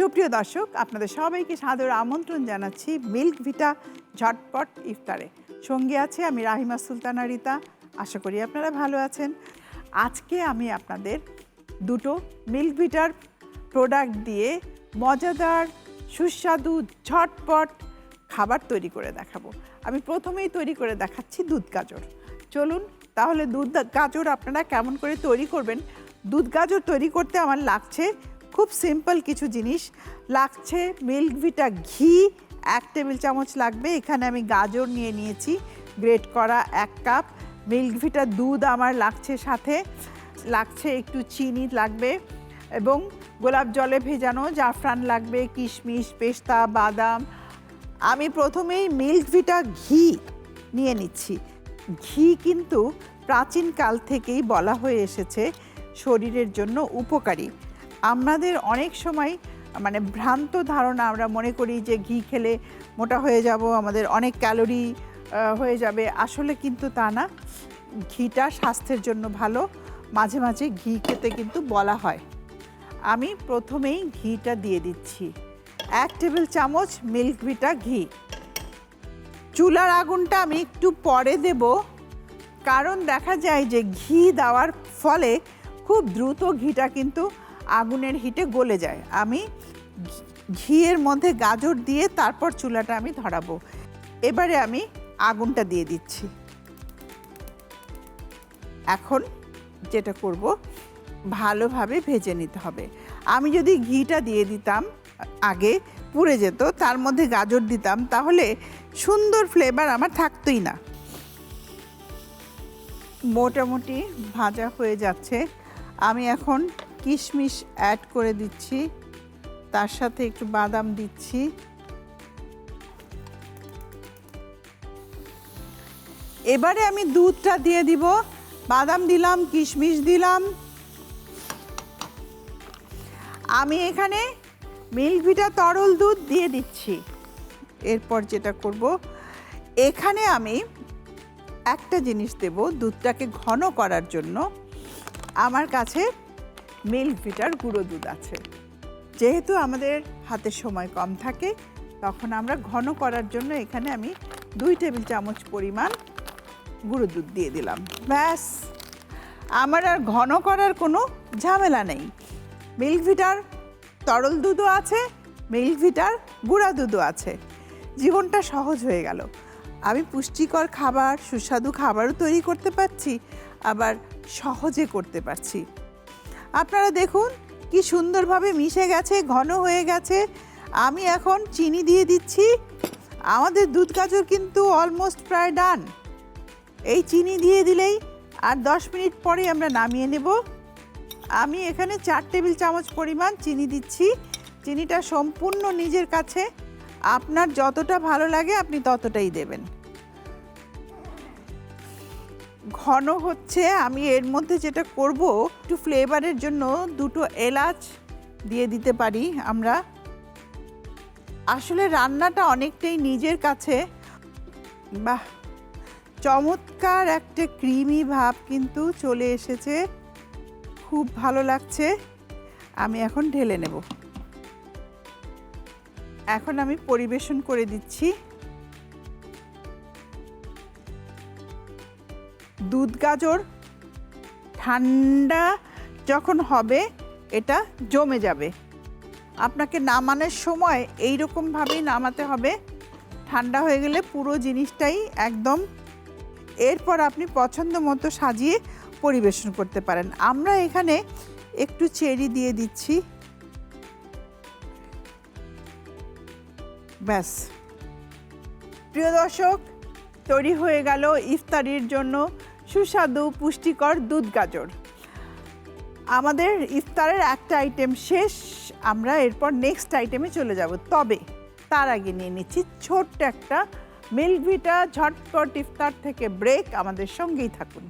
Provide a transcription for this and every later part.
সুপ্রিয় দর্শক, আপনাদের সবাইকে সাদর আমন্ত্রণ জানাচ্ছি মিল্ক ভিটা ঝটপট ইফতারে। সঙ্গে আছে আমি রাহিমা সুলতানা রিতা। আশা করি আপনারা ভালো আছেন। আজকে আমি আপনাদের দুটো মিল্ক ভিটার প্রোডাক্ট দিয়ে মজাদার সুস্বাদু ঝটপট খাবার তৈরি করে দেখাবো। আমি প্রথমেই তৈরি করে দেখাচ্ছি দুধ গাজর। চলুন তাহলে দুধ গাজর আপনারা কেমন করে তৈরি করবেন। দুধ গাজর তৈরি করতে আমার লাগছে খুব সিম্পল কিছু জিনিস। লাগছে মিল্ক ভিটা ঘি 1 টেবিল চামচ লাগবে। এখানে আমি গাজর নিয়ে নিয়েছি গ্রেট করা 1 কাপ। মিল্ক ভিটা দুধ আমার লাগছে, সাথে লাগছে একটু চিনি লাগবে এবং গোলাপ জলে ভেজানো জাফরান লাগবে, কিশমিশ, পেস্তা, বাদাম। আমি প্রথমেই মিল্ক ভিটা ঘি নিয়ে নিচ্ছি। ঘি কিন্তু প্রাচীনকাল থেকেই বলা হয়ে এসেছে শরীরের জন্য উপকারী। আমাদের অনেক সময় ভ্রান্ত ধারণা, আমরা মনে করি যে ঘি খেলে মোটা হয়ে যাব, আমাদের অনেক ক্যালোরি হয়ে যাবে। আসলে কিন্তু তা না। ঘিটা স্বাস্থ্যের জন্য ভালো। মাঝে মাঝে ঘি খেতে কিন্তু বলা হয়। আমি প্রথমেই ঘিটা দিয়ে দিচ্ছি 1 টেবিল চামচ মিল্ক ভিটা ঘি। চুলার আগুনটা আমি একটু পরে দেব, কারণ দেখা যায় যে ঘি দেওয়ার ফলে খুব দ্রুত ঘিটা কিন্তু আগুনের হিটে গলে যায়। আমি ঘিয়ের মধ্যে গাজর দিয়ে তারপর চুলাটা আমি ধরাবো। এবারে আমি আগুনটা দিয়ে দিচ্ছি। এখন যেটা করব, ভালোভাবে ভেজে নিতে হবে। আমি যদি ঘিটা দিয়ে দিতাম আগে পুড়ে যেত, তার মধ্যে গাজর দিতাম, তাহলে সুন্দর ফ্লেভার আমার থাকতোই না। মোটামুটি ভাজা হয়ে যাচ্ছে। আমি এখন কিশমিশ অ্যাড করে দিচ্ছি, তার সাথে একটু বাদাম দিচ্ছি। এবারে আমি দুধটা দিয়ে দিব। বাদাম দিলাম, কিশমিশ দিলাম। আমি এখানে মিল্ক ভিটা তরল দুধ দিয়ে দিচ্ছি। এরপর যেটা করব, এখানে আমি একটা জিনিস দেব দুধটাকে ঘন করার জন্য। আমার কাছে মিল্ক ভিটার গুঁড়ো দুধ আছে। যেহেতু আমাদের হাতে সময় কম থাকে, তখন আমরা ঘন করার জন্য এখানে আমি 2 টেবিল চামচ পরিমাণ গুঁড়ো দুধ দিয়ে দিলাম। ব্যাস, আমার আর ঘন করার কোনো ঝামেলা নেই। মিল্ক ভিটার তরল দুধও আছে, মিল্ক ভিটার গুঁড়া দুধও আছে। জীবনটা সহজ হয়ে গেল। আমি পুষ্টিকর খাবার, সুস্বাদু খাবারও তৈরি করতে পারছি, আবার সহজে করতে পারছি। আপনারা দেখুন কি সুন্দরভাবে মিশে গেছে, ঘন হয়ে গেছে। আমি এখন চিনি দিয়ে দিচ্ছি। আমাদের দুধ গাজর কিন্তু অলমোস্ট প্রায় ডান। এই চিনি দিয়ে দিলেই আর 10 মিনিট পরে আমরা নামিয়ে নেব। আমি এখানে 4 টেবিল চামচ পরিমাণ চিনি দিচ্ছি। চিনিটা সম্পূর্ণ নিজের কাছে, আপনার যতটা ভালো লাগে আপনি ততটাই দেবেন। ঘন হচ্ছে। আমি এর মধ্যে যেটা করব, একটু ফ্লেভারের জন্য 2টো এলাচ দিয়ে দিতে পারি আমরা। আসলে রান্নাটা অনেকটাই নিজের কাছে। বাহ, চমৎকার একটা ক্রিমি ভাব কিন্তু চলে এসেছে, খুব ভালো লাগছে। আমি এখন ঢেলে নেব। এখন আমি পরিবেশন করে দিচ্ছি। দুধ গাজর ঠান্ডা যখন হবে এটা জমে যাবে। আপনাকে নামানোর সময় এই রকমভাবেই নামাতে হবে। ঠান্ডা হয়ে গেলে পুরো জিনিসটাই একদম। এরপর আপনি পছন্দ মতো সাজিয়ে পরিবেশন করতে পারেন। আমরা এখানে একটু চেরি দিয়ে দিচ্ছি। ব্যাস, প্রিয় দর্শক, তৈরি হয়ে গেল ইফতারির জন্য সুস্বাদু পুষ্টিকর দুধ গাজর। আমাদের ইফতারের একটা আইটেম শেষ। আমরা এরপর নেক্সট আইটেমে চলে যাব। তবে তার আগে নিয়ে নিচ্ছি ছোট্ট একটা মিল্ক ভিটা ঝটপট ইফতার থেকে ব্রেক। আমাদের সঙ্গেই থাকুন।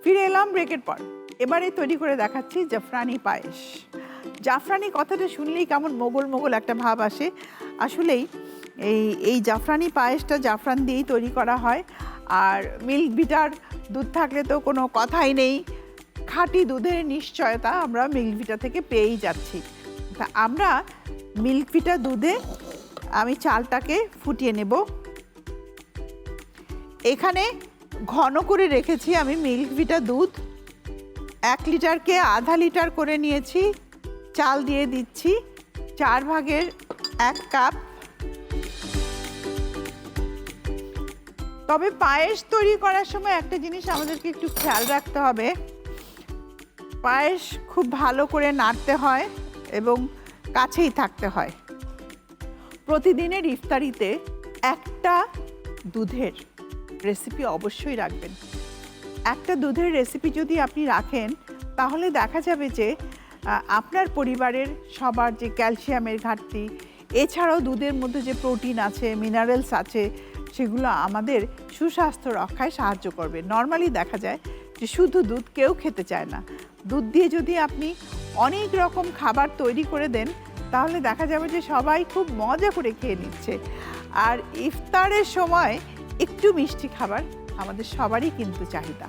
ফিরে এলাম ব্রেকের পর। এবারে তৈরি করে দেখাচ্ছি জাফরানি পায়েস। জাফরানি কথাটা শুনলেই কেমন মোগল মোগল একটা ভাব আসে। আসলেই এই জাফরানি পায়েসটা জাফরান দিয়েই তৈরি করা হয়। আর মিল্ক ভিটার দুধ থাকলে তো কোনো কথাই নেই, খাঁটি দুধের নিশ্চয়তা আমরা মিল্ক ভিটা থেকে পেয়েই যাচ্ছি। তা আমরা মিল্ক ভিটা দুধে আমি চালটাকে ফুটিয়ে নেব। এখানে ঘন করে রেখেছি আমি মিল্ক ভিটা দুধ, 1 লিটারকে আধা লিটার করে নিয়েছি। চাল দিয়ে দিচ্ছি 4 ভাগের 1 কাপ। তবে পায়েস তৈরি করার সময় একটা জিনিস আমাদেরকে একটু খেয়াল রাখতে হবে, পায়েস খুব ভালো করে নাড়তে হয় এবং কাছেই থাকতে হয়। প্রতিদিনের ইফতারিতে একটা দুধের রেসিপি অবশ্যই রাখবেন। একটা দুধের রেসিপি যদি আপনি রাখেন তাহলে দেখা যাবে যে আপনার পরিবারের সবার যে ক্যালসিয়ামের ঘাটতি, এছাড়াও দুধের মধ্যে যে প্রোটিন আছে, মিনারেলস আছে, সেগুলো আমাদের সুস্বাস্থ্য রক্ষায় সাহায্য করবে। নর্মালি দেখা যায় যে শুধু দুধ কেউ খেতে চায় না। দুধ দিয়ে যদি আপনি অনেক রকম খাবার তৈরি করে দেন তাহলে দেখা যাবে যে সবাই খুব মজা করে খেয়ে নিচ্ছে। আর ইফতারের সময় একটু মিষ্টি খাবার আমাদের সবারই কিন্তু চাহিদা।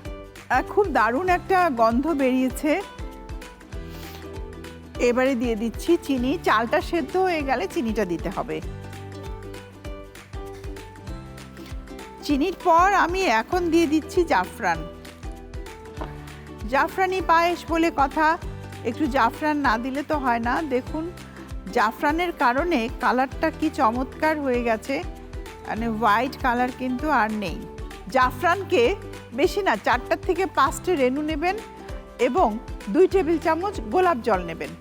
খুব দারুণ একটা গন্ধ বেরিয়েছে। এবারে দিয়ে দিচ্ছি চিনি। চালটা সেদ্ধ হয়ে গেলে চিনিটা দিতে হবে। চিনির পর আমি এখন দিয়ে দিচ্ছি জাফরান। জাফরানি পায়েস বলে কথা, একটু জাফরান না দিলে তো হয় না। দেখুন জাফরানের কারণে কালারটা কি চমৎকার হয়ে গেছে, মানে হোয়াইট কালার কিন্তু আর নেই। জাফরানকে বেশি না, 4 থেকে 5টে রেণু নেবেন এবং 2 টেবিল চামচ গোলাপ জল নেবেন।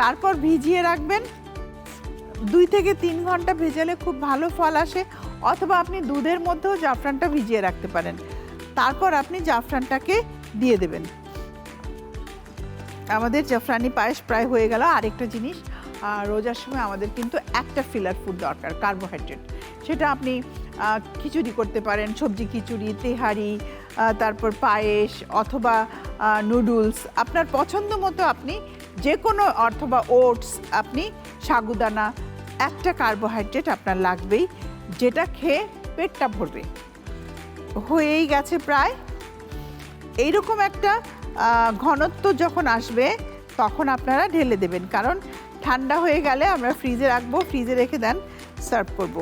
তারপর ভিজিয়ে রাখবেন। 2 থেকে 3 ঘন্টা ভেজালে খুব ভালো ফল আসে, অথবা আপনি দুধের মধ্যেও জাফরানটা ভিজিয়ে রাখতে পারেন। তারপর আপনি জাফরানটাকে দিয়ে দেবেন। আমাদের জাফরানি পায়েস প্রায় হয়ে গেল। আরেকটা জিনিস, রোজার সময় আমাদের কিন্তু একটা ফিলার ফুড দরকার, কার্বোহাইড্রেট। সেটা আপনি খিচুড়ি করতে পারেন, সবজি খিচুড়ি, তেহারি, তারপর পায়েস অথবা নুডলস, আপনার পছন্দ মতো আপনি যে কোনো, অথবা ওটস, আপনি সাগুদানা, একটা কার্বোহাইড্রেট আপনার লাগবেই, যেটা খেয়ে পেটটা ভরবে। হয়েই গেছে প্রায়। এইরকম একটা ঘনত্ব যখন আসবে তখন আপনারা ঢেলে দেবেন, কারণ ঠান্ডা হয়ে গেলে আমরা ফ্রিজে রাখবো, ফ্রিজে রেখে দেন সার্ভ করব।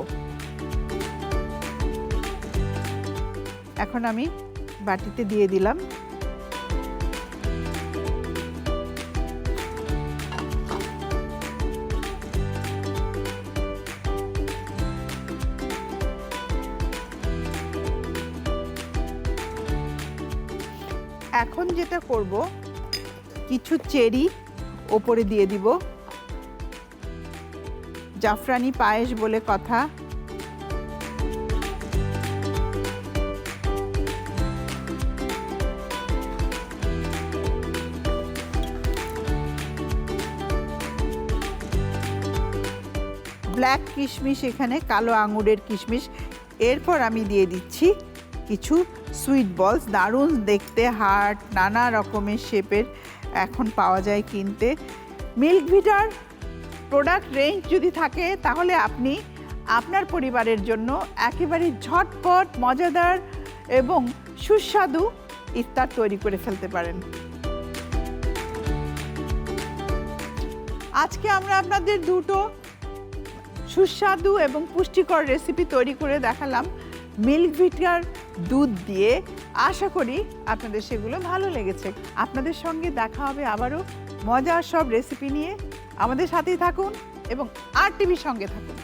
এখন আমি বাটিতে দিয়ে দিলাম। এখন যেটা করব, কিছু চেরি ওপরে দিয়ে দিব। জাফরানি পায়েস বলে কথা। ব্ল্যাক কিশমিশ, এখানে কালো আঙুরের কিশমিশ। এরপর আমি দিয়ে দিচ্ছি কিছু সুইট বলস, দারুণ দেখতে, হার্ট, নানা রকমের শেপের এখন পাওয়া যায় কিনতে। মিল্ক ভিটার প্রোডাক্ট রেঞ্জ যদি থাকে তাহলে আপনি আপনার পরিবারের জন্য একেবারে ঝটপট, মজাদার এবং সুস্বাদু ইফতার তৈরি করে ফেলতে পারেন। আজকে আমরা আপনাদের দুটো সুস্বাদু এবং পুষ্টিকর রেসিপি তৈরি করে দেখালাম মিল্ক ভিটার দুধ দিয়ে। আশা করি আপনাদের সেগুলো ভালো লেগেছে। আপনাদের সঙ্গে দেখা হবে আবারও মজার সব রেসিপি নিয়ে। আমাদের সাথেই থাকুন এবং RTV সঙ্গে থাকুন।